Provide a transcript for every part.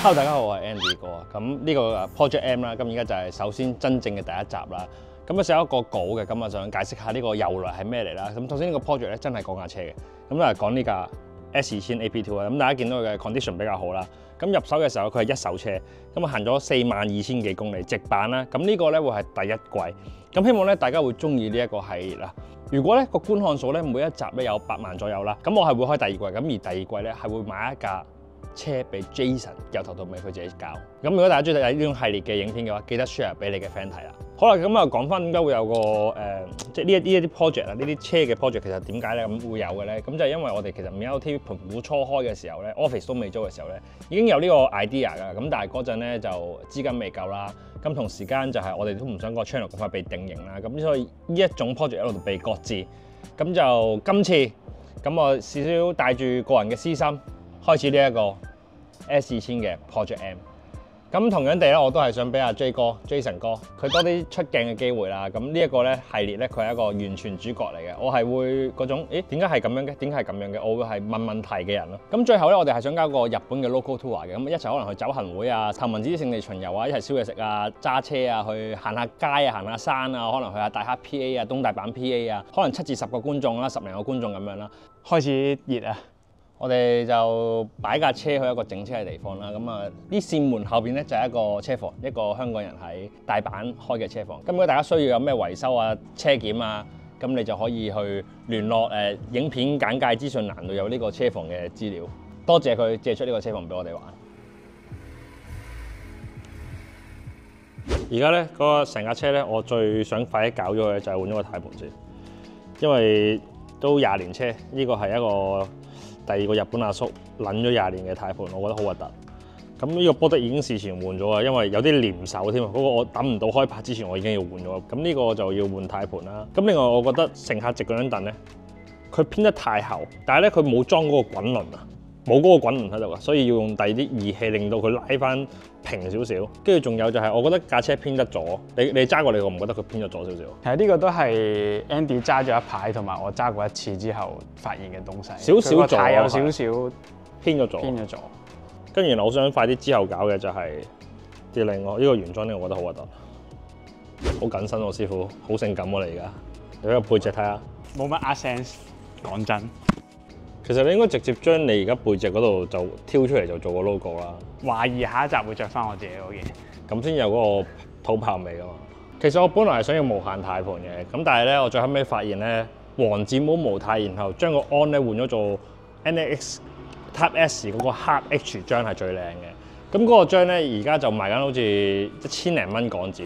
Hello， 大家好，我係 Andy 哥啊。咁呢個 Project M 啦，咁而家就係首先真正嘅第一集啦。咁啊寫一個稿嘅，咁啊想解釋下呢個由來係咩嚟啦。咁首先呢個 project 咧真係講架車嘅，咁啊講呢架 S2000 AP2 啊。咁大家見到佢嘅 condition 比較好啦。咁入手嘅時候佢係一手車，咁啊行咗42000幾公里直板啦。咁呢個咧會係第一季。咁希望咧大家會中意呢一個系列啦。如果咧個觀看數咧每一集咧有8萬左右啦，咁我係會開第二季。咁而第二季咧係會買一架車俾 Jason 由頭到尾佢自己搞。咁如果大家中意睇呢種系列嘅影片嘅話，記得 share 俾你嘅 friend 睇啦。好啦，咁啊講翻點解會有個即係呢一啲 project 啊，呢啲車嘅 project 其實點解咧咁會有嘅咧？咁就係因為我哋其實 MLT 盤古初開嘅時候咧 ，office 都未租嘅時候咧，已經有呢個 idea 㗎。咁但係嗰陣咧就資金未夠啦。咁同時間就係我哋都唔想個 channel 咁快被定型啦。咁所以呢一種 project 一路被擱置。咁就今次咁我少少帶住個人嘅私心，開始呢一個 S2000 嘅 Project M。咁同樣地咧，我都係想俾阿 Jason 哥佢多啲出鏡嘅機會啦。咁呢一個咧系列咧，佢係一個完全主角嚟嘅。我係會嗰種，點解係咁樣嘅？點解係咁樣嘅？我會係問問題嘅人咯。咁最後咧，我哋係想搞個日本嘅 local tour 嘅，咁一齊可能去走行會啊、頭文字 D 聖地巡遊啊、一齊燒嘢食啊、揸車啊、去行下街啊、行下山啊，可能去下大黑 PA 啊、東大阪 PA 啊，可能7至10個觀眾啦、10零個觀眾咁樣啦。開始熱啊！我哋就擺架車去一個整車嘅地方啦。咁啊，呢扇門後邊咧就係一個車房，一個香港人喺大阪開嘅車房。咁如果大家需要有咩維修啊、車檢啊，咁你就可以去聯絡影片簡介資訊欄度有呢個車房嘅資料。多謝佢借出呢個車房俾我哋玩。而家咧嗰個成架車咧，我最想快啲搞咗嘅就係換咗個軚盤先，因為都20年車，呢個係一個第二個日本阿叔撚咗20年嘅軚盤，我覺得好核突。咁呢個波德已經事前換咗啊，因為有啲黏手添啊。嗰個我等唔到開拍之前，我已經要換咗。咁呢個就要換軚盤啦。咁另外我覺得乘客席嗰張凳咧，佢編得太厚，但係咧佢冇裝嗰個滾輪啊，冇嗰個滾輪喺度啊，所以要用第二啲儀器令到佢拉翻平少少。跟住仲有就係我覺得架車偏得咗，你揸過你，我唔覺得佢偏咗咗少少。其實呢個都係 Andy 揸咗一排，同埋我揸過一次之後發現嘅東西。少少咗，有少少偏咗咗。偏咗咗。跟住我想快啲之後搞嘅就係啲另外呢個原裝呢，我覺得好核突，好緊身喎師傅，好性感喎你而家。你喺個背脊睇下，冇乜 accent， 講真。其實你應該直接將你而家背脊嗰度就挑出嚟就做個 logo 啦。懷疑下一集會着翻我自己嗰件，咁先有嗰個土炮味噶嘛。其實我本來係想要無限軚盤嘅，咁但係咧我最後尾發現咧，黃字母無軚，然後將個 on 咧換咗做 NX Type S 嗰個黑 H 章係最靚嘅。咁嗰個章咧而家就賣緊好似1000零蚊港紙。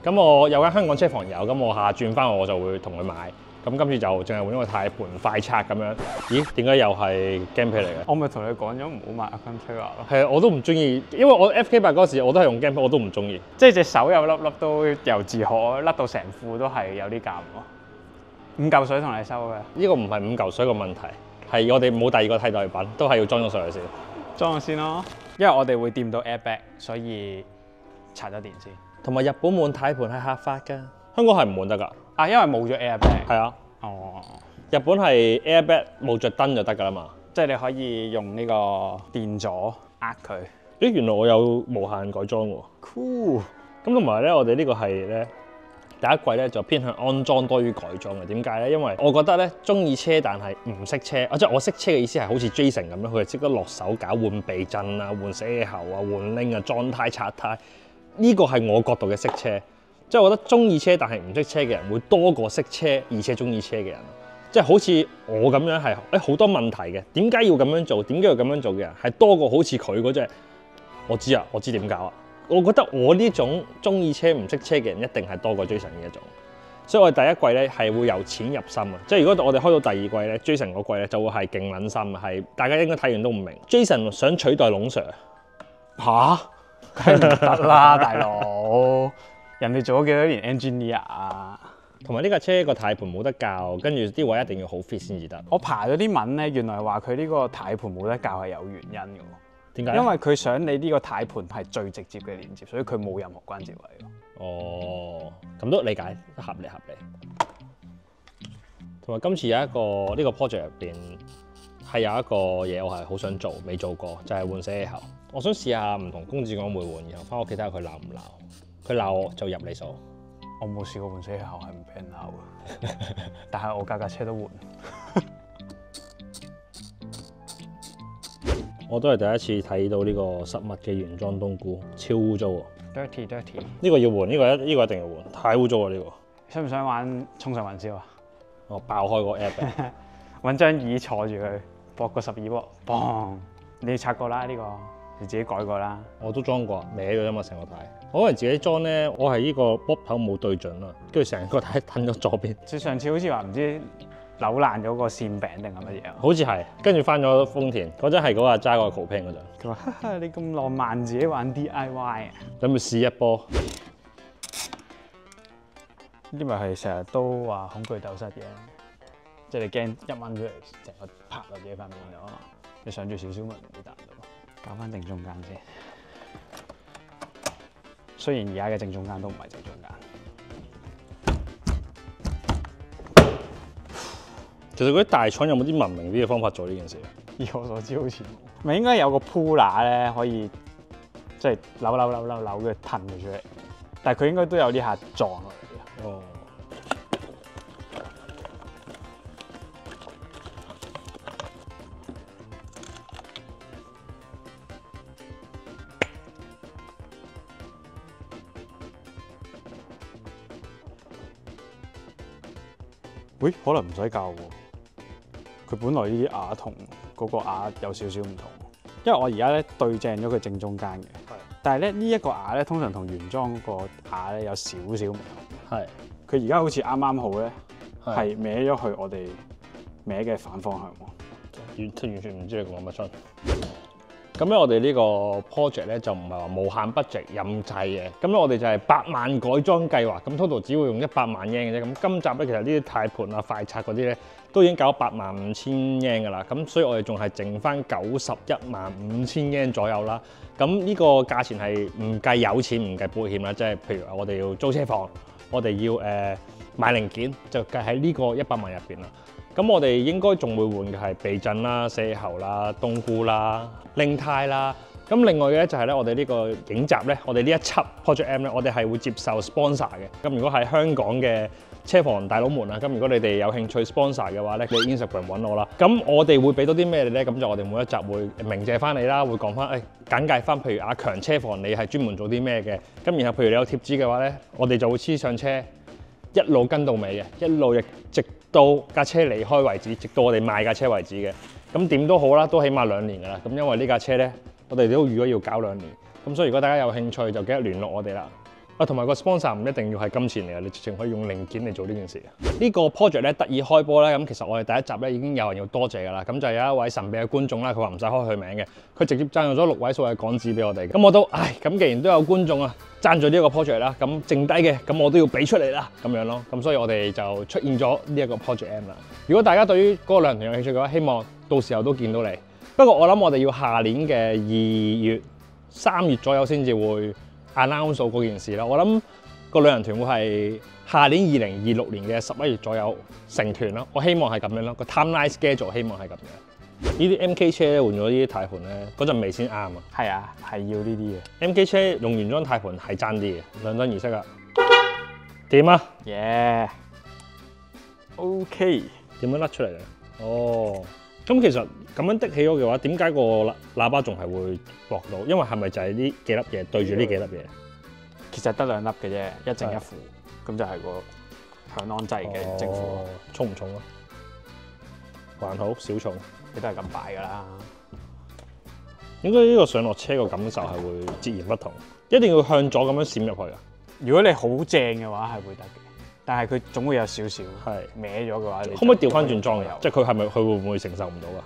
咁我有間香港車房有，咁我下轉翻我就會同佢買。咁今次就淨係換咗個軚盤快拆咁樣。咦？點解又係 Game Pad 嚟嘅？我咪同你講咗唔好買 Alcantara 咯。係啊，我都唔中意，因為我 FK8 嗰時我都係用 Game Pad，我都唔中意。即係隻手有粒粒都由自可甩到成副都係有啲尷喎。5嚿水同你收嘅。呢個唔係5嚿水嘅問題，係我哋冇第二個替代品，都係要裝咗上去先。裝咗先咯，因為我哋會掂到 airbag， 所以插咗電先。同埋日本換軚盤係合法㗎，香港係唔換得㗎。啊，因為冇咗 airbag。係啊。哦。日本係 airbag 冇着燈就得㗎啦嘛。即係你可以用呢個電阻呃佢。咦，原來我有無限改裝喎。Cool。咁同埋咧，我哋呢個係咧第一季咧就偏向安裝多於改裝嘅。點解咧？因為我覺得咧中意車但係唔識車，即係我識車嘅意思係好似 Jason 咁樣，佢係識得落手搞換避震啊、換死氣喉啊、換鈴啊、裝胎拆胎。呢個係我角度嘅識車，即係我覺得中意車但係唔識車嘅人會多過識車而且中意車嘅人。即係好似我咁樣係好多問題嘅，點解要咁樣做？點解要咁樣做嘅人係多過好似佢嗰隻。我知啊，我知點搞啊。我覺得我呢種中意車唔識車嘅人一定係多過 Jason 呢一種。所以我哋第一季咧係會由淺入深啊。即係如果我哋開到第二季咧 ，Jason 嗰季咧就會係勁撚深，係大家應該睇完都唔明。Jason 想取代龍 Sir 吓？梗係唔得啦，大佬！人哋做咗幾多年 engineer 啊？同埋呢架車個軚盤冇得校，跟住啲位一定要好 fit 先至得。我爬咗啲文咧，原來話佢呢個軚盤冇得校係有原因嘅喎。點解？因為佢想你呢個軚盤係最直接嘅連接，所以佢冇任何關節位。哦，咁都理解，合理。同埋今次有一個呢個 project 入邊係有一個嘢我係好想做，未做過，就係換死氣喉。我想試下唔同公子講會換，然後翻屋企睇下佢鬧唔鬧。佢鬧我就入你數。我冇試過換死氣喉係唔俾人鬧嘅，但係我架車都換。我都係第一次睇到呢個實物嘅原裝冬菇，超污糟喎。dirty。呢個要換，呢個一定要換，太污糟啦呢個。想唔想玩衝上雲霄啊？我爆開個 app 揾張椅坐住佢，搏個12波，砰！你拆過啦呢個，你自己改過啦。我都裝過，歪咗啫嘛成個軚。我可能自己裝咧，我係呢個波頭冇對準啦，跟住成個軚褪咗左邊。即上次好似話唔知扭爛咗個線餅定係乜嘢啊？好似係，跟住翻咗豐田嗰陣係嗰日揸個 Coupang 嗰陣。佢話：哈哈，你咁浪漫，自己玩 DIY 啊！咁咪試一波。呢咪係成日都話恐懼鬥室嘅，即係你驚一掹出嚟，成個拍落自己塊面度啊！你上住少少咪唔會彈到。搞翻正中間先。雖然而家嘅正中間都唔係正中間。其實嗰啲大廠有冇啲文明啲嘅方法做呢件事？以我所知好似冇。咪應該有個鋪乸咧，可以即係扭嘅褪佢出嚟，但係佢應該都有啲下撞落嚟。哦。喂，可能唔使教喎。佢本來呢啲牙同嗰個牙有少少唔同，因為我而家咧對正咗佢正中間嘅。係。但係咧呢一個牙咧，通常同原裝嗰個牙咧有少少唔同。係。佢而家好似啱啱好咧，係歪咗去我哋歪嘅反方向喎。完全唔知你講乜春。咁咧，我哋呢個 project 咧就唔係話無限budget任制嘅。咁咧，我哋就係8萬改裝計劃。咁 total 只會用100萬 yen 嘅啫。咁今集咧，其實呢啲軚盤啊、快拆嗰啲咧，都已經搞咗85000 yen 㗎啦。咁所以我哋仲係剩翻915000 yen 左右啦。咁呢個價錢係唔計油錢、唔計保險啦。即係譬如我哋要租車房，我哋要買零件，就計喺呢個100萬入邊啦。咁我哋應該仲會換嘅係避震啦、死氣喉啦、冬菇啦、拎軚啦。咁另外嘅咧就係咧，我哋呢個影集咧，我哋呢一輯 Project M 咧，我哋係會接受 sponsor 嘅。咁如果係香港嘅車房大佬們啊，咁如果你哋有興趣 sponsor 嘅話咧，你 Instagram 揾我啦。咁我哋會俾到啲咩你咧？咁就我哋每一集會鳴謝翻你啦，會講翻簡介翻，譬如阿強車房你係專門做啲咩嘅。咁然後譬如你有貼紙嘅話咧，我哋就會黐上車，一路跟到尾嘅，一路亦直到架車離開為止，直到我哋賣架車為止嘅。咁點都好啦，都起碼2年㗎啦。咁因為呢架車咧，我哋都預咗要搞2年。咁所以如果大家有興趣，就記得聯絡我哋啦。同埋個 sponsor 唔一定要係金錢嚟嘅，你直情可以用零件嚟做呢件事嘅。呢個 project 咧得以開波咧，咁其實我哋第一集咧已經有人要多謝㗎啦。咁就有一位神秘嘅觀眾啦，佢話唔使開佢名嘅，佢直接贊助咗6位數嘅港紙俾我哋。咁我都咁既然都有觀眾啊贊助呢一個 project 啦，咁剩低嘅咁我都要俾出嚟啦，咁樣咯。咁所以我哋就出現咗呢一個 project M 啦。如果大家對於嗰個旅行團有興趣嘅話，希望到時候都見到你。不過我諗我哋要下年嘅2月、3月左右先至會 announce 嗰件事啦。我諗個旅行團會係下年2026年嘅11月左右成團咯。我希望係咁樣咯，個 timeline schedule 希望係咁樣。呢啲 MK 車咧換咗呢啲軚盤咧，嗰陣味先啱啊。係啊，係要呢啲嘅。MK 車用原裝軚盤係爭啲嘅，兩燈儀式啊。點啊？耶、OK。點樣甩出嚟嘅？哦。咁其實咁樣的起咗嘅話，點解個喇叭仲係會駁到？因為係咪就係呢幾粒嘢對住呢幾粒嘢？其實得2粒嘅啫，一正一負，咁就係個響安掣嘅正負。重唔重啊？還好，少重。你都係咁擺㗎啦。應該呢個上落車個感受係會截然不同，一定要向左咁樣閃入去啊！如果你好正嘅話係會得嘅，但係佢總會有少少歪咗嘅話，你可唔可以調翻轉裝嘅？即係佢會唔會承受唔到啊？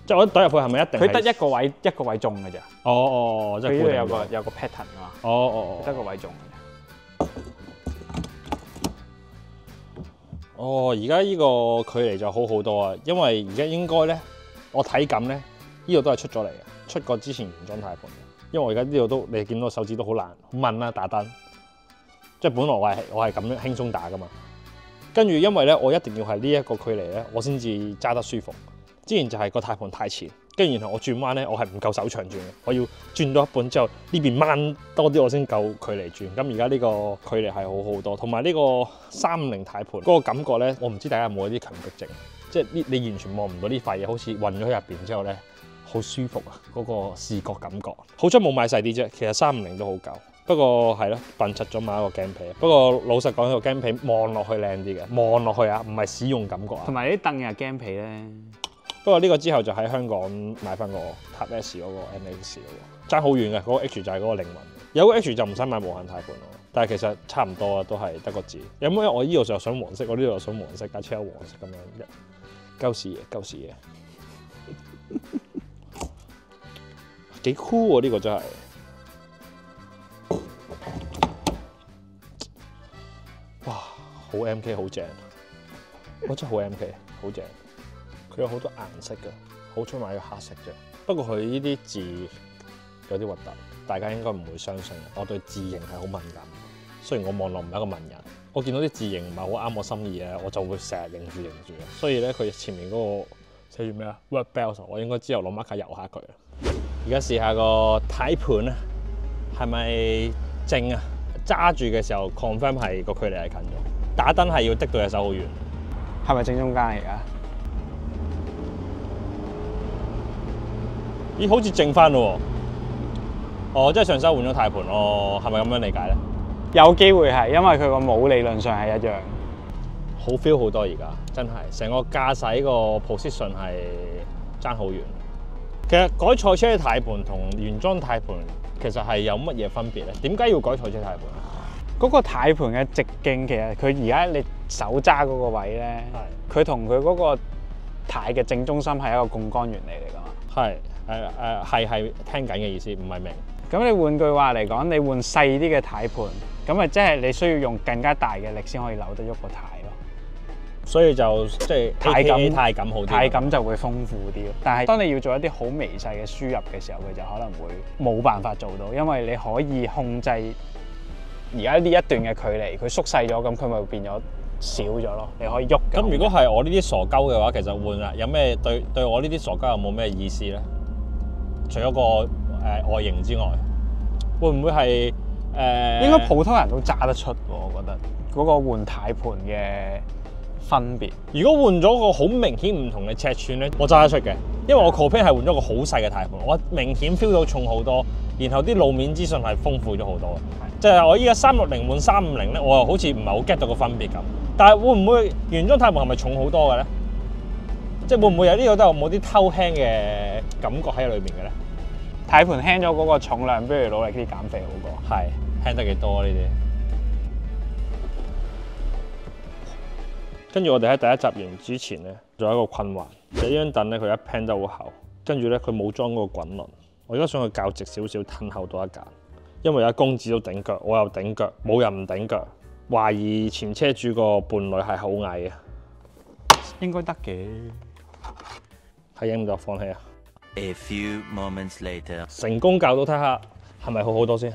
即係我懟入去係咪一定？佢得一個位中嘅咋。哦，即係佢有個 pattern 㗎嘛。哦，得個位中嘅。哦，而家呢個距離就好好多啊，因為而家應該咧，我體感咧，呢度都係出咗嚟嘅，出過之前原裝軚盤嘅。因為我而家呢度都你見到手指都好難，好問啦打燈。即係本來我係咁樣輕鬆打㗎嘛。跟住因為咧，我一定要係呢一個距離咧，我先至揸得舒服。之前就係個軚盤太前，跟住然後我轉彎咧，我係唔夠手長轉嘅，我要轉到一半之後呢邊掹多啲，我先夠距離轉。咁而家呢個距離係好好多，同埋呢個350軚盤嗰個感覺咧，我唔知大家有冇啲強迫症，即係你完全望唔到呢塊嘢，好似混咗喺入邊之後咧，好舒服啊！嗰個視覺感覺。好彩冇買細啲啫，其實350都好夠。不過係咯，笨柒咗買一個鏡皮。不過老實講，呢個鏡皮望落去靚啲嘅，望落去啊，唔係使用感覺啊。同埋啲凳又鏡皮咧。不過呢個之後就喺香港買翻個 Type S 嗰個 MX 嗰個，爭好遠嘅嗰個 H 就係嗰個靈魂。有個 H 就唔使買無限軚盤咯，但係其實差唔多啊，都係得個字。有冇？我呢度就想黃色，我呢度又想黃色，架車有黃色咁樣，鳩屎嘢，鳩屎嘢，幾 cool 喎！呢個真係，哇，好 MK， 好正，我真係好 MK， 好正。佢有好多顏色嘅，好彩買咗黑色啫。不過佢呢啲字有啲核突，大家應該唔會相信。我對字形係好敏感，雖然我望落唔係一個文人，我見到啲字形唔係好啱我心意咧，我就會成日認住。所以咧，佢前面嗰個寫住咩啊 ？Word Bells， 我應該之後攞 marker 油下佢。而家試下個軚盤啊，係咪正啊？揸住嘅時候 confirm 係個距離係近咗，打燈係要滴到隻手好遠。係咪正中間而家？咦，好似正翻咯喎！哦，即係上手換咗軚盤咯，係咪咁樣理解咧？有機會係，因為佢個帽理論上係一樣。好 feel 好多而家，真係成個駕駛個 position 係爭好遠。其實改賽車嘅軚盤同原裝軚盤其實係有乜嘢分別咧？點解要改賽車軚盤？嗰個軚盤嘅直徑其實佢而家你手揸嗰個位咧，佢同佢嗰個軚嘅正中心係一個槓桿原理嚟㗎嘛。係。係聽緊嘅意思，唔係明。咁你換句話嚟講，你換細啲嘅軚盤，咁咪即係你需要用更加大嘅力先可以扭得喐個軚咯。所以就即係軚感好啲，軚感就會豐富啲咯。但係當你要做一啲好微細嘅輸入嘅時候，佢就可能會冇辦法做到，因為你可以控制而家呢一段嘅距離，佢縮細咗，咁佢咪會變咗少咗咯。你可以喐。咁如果係我呢啲傻鳩嘅話，其實換啦，有咩對我呢啲傻鳩有冇咩意思咧？除咗個外形之外，會唔會係應該普通人都揸得出喎？我覺得嗰個換軚盤嘅分別。如果換咗個好明顯唔同嘅尺寸咧，我揸得出嘅，因為我 Coupé 係換咗個好細嘅軚盤，我明顯 feel 到重好多，然後啲路面資訊係豐富咗好多。即係我依家360換350咧，我又好似唔係好 get 到個分別咁。但係會唔會原裝軚盤係咪重好多嘅咧？即係會唔會有呢個都有冇啲偷輕嘅感覺喺裏面嘅咧？軚盤輕咗嗰個重量，不如努力啲減肥好過。係輕得幾多呢啲？跟住我哋喺第一集完之前咧，仲有一個困惑，就係呢張凳咧，佢一 pan 得好厚，跟住咧佢冇裝嗰個滾輪。我而家想去較直少少，褪後多一格，因為有公子都頂腳，我又頂腳，冇人唔頂腳。懷疑前車主個伴侶係好矮嘅，應該得嘅。係影唔到，放棄啊！ A few moments later， 成功教到睇下係咪好好多先。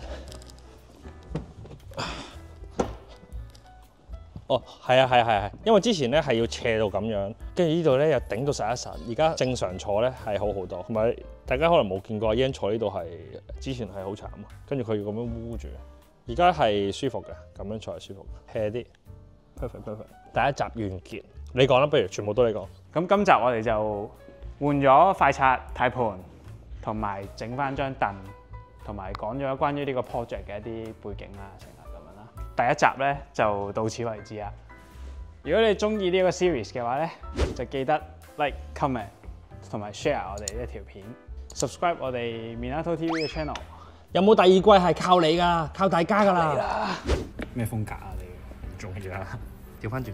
哦，係啊，因為之前咧係要斜到咁樣，跟住呢度咧又頂到實一實。而家正常坐咧係好好多，同埋大家可能冇見過阿英坐呢度係之前係好慘啊，跟住佢要咁樣污住。而家係舒服嘅，咁樣坐係舒服，hea 啲 ，perfect。第一集完結，你講啦，不如全部都你講。咁今集我哋就換咗快拆軚盤，同埋整翻張凳，同埋講咗關於呢個 project 嘅一啲背景啦，成日咁樣啦。第一集咧就到此為止啦。如果你中意呢個 series 嘅話咧，就記得 like、comment 同埋 share 我哋呢條片 ，subscribe 我哋 Minato TV 嘅 channel。有冇第二季係靠你㗎？靠大家㗎啦！咩風格啊？你唔中意啦？調翻轉，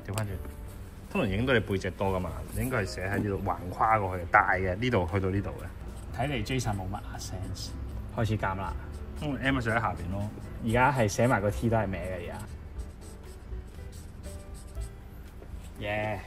通常影到你背脊多㗎嘛，你應該係寫喺呢度橫跨過去，大嘅呢度去到呢度嘅。睇嚟 Jason 冇乜 sense， 開始減啦。M 寫喺下邊咯。而家係寫埋個 T 都係歪嘅而家。耶！